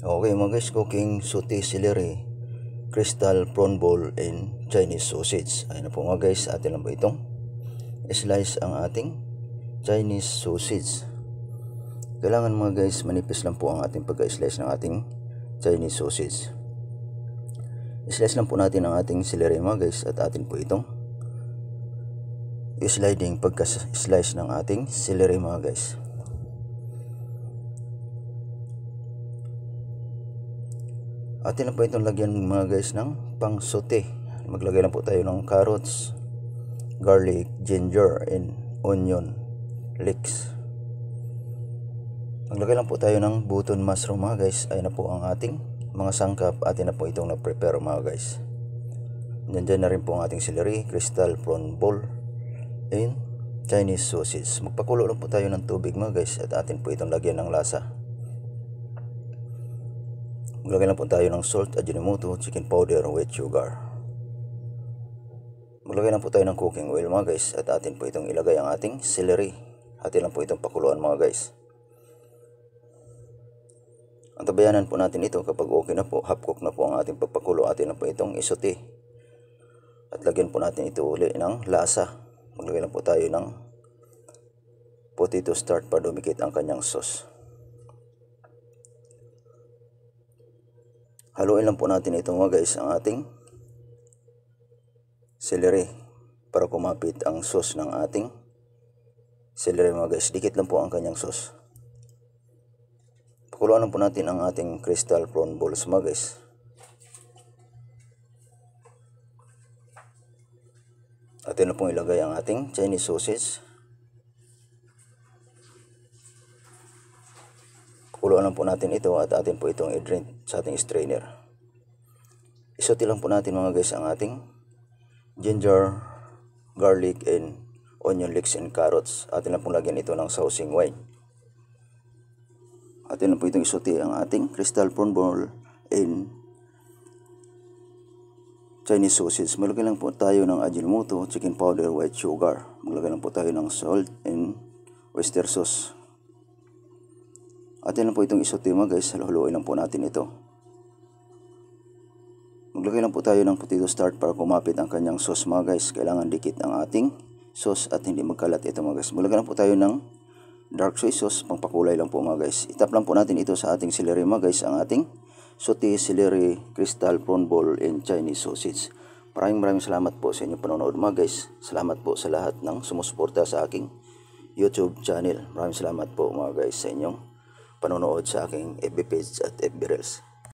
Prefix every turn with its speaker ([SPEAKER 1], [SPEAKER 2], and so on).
[SPEAKER 1] Okay mga guys, cooking suti celery, crystal prawn ball, and Chinese sausage. Ayun na po mga guys, atin lang po itong slice ang ating Chinese sausage. Kailangan mga guys, manipis lang po ang ating pagka-slice ng ating Chinese sausage. Slice lang po natin ang ating celery mga guys, at atin po itong sliding pagka-slice ng ating celery mga guys. Atin na po itong lagyan mga guys ng pang saute. Maglagay lang po tayo ng carrots, garlic, ginger, and onion leeks. Maglagay lang po tayo ng button mushroom mga guys. Ayun na po ang ating mga sangkap. Atin na po itong na-prepare mga guys. Nandyan na rin po ang ating celery, crystal prawn ball, and Chinese sausage. Magpakulo lang po tayo ng tubig mga guys, at atin po itong lagyan ng lasa. Maglagay lang po tayo ng salt, ajinomoto, chicken powder, white sugar. Maglagay lang po tayo ng cooking oil mga guys, at atin po itong ilagay ang ating celery. Atin lang po itong pakuluan mga guys. Ang tabayanan po natin ito kapag okay na po, half cook na po ang ating pagpakulo. Atin lang po itong isote. At lagyan po natin ito uli ng lasa. Maglagay lang po tayo ng potato starch para dumikit ang kanyang sauce. Haluin lang po natin ito mga guys, ang ating celery para kumapit ang sauce ng ating celery mga guys. Dikit lang po ang kanyang sauce. Pakuluan lang po natin ang ating crystal prawn balls mga guys. Atin na pong ilagay ang ating Chinese sausage. Pakuluan lang po natin ito, at atin po itong i-drain sa ating strainer. Isote lang po natin mga guys ang ating ginger, garlic, and onion leeks and carrots. Atin lang pong lagyan ito ng sausing wine. Atin lang po itong isote ang ating crystal prawn ball and Chinese sausage. Maglagay lang po tayo ng ajinomoto, chicken powder, white sugar. Maglagay lang po tayo ng salt and oyster sauce. Atin lang po itong isote mga guys. Haluin lang po natin ito. Maglagay lang po tayo ng potato starch para kumapit ang kanyang sauce mga guys. Kailangan dikit ang ating sauce at hindi magkalat ito mga guys. Maglagay lang po tayo ng dark soy sauce, pangpakulay lang po mga guys. Itap lang po natin ito sa ating celery mga guys, ang ating saute celery, crystal prawn ball, and Chinese sausage. Maraming salamat po sa inyong panonood mga guys. Salamat po sa lahat ng sumusuporta sa aking YouTube channel. Maraming salamat po mga guys sa inyong panonood sa aking FB page at FB Reels.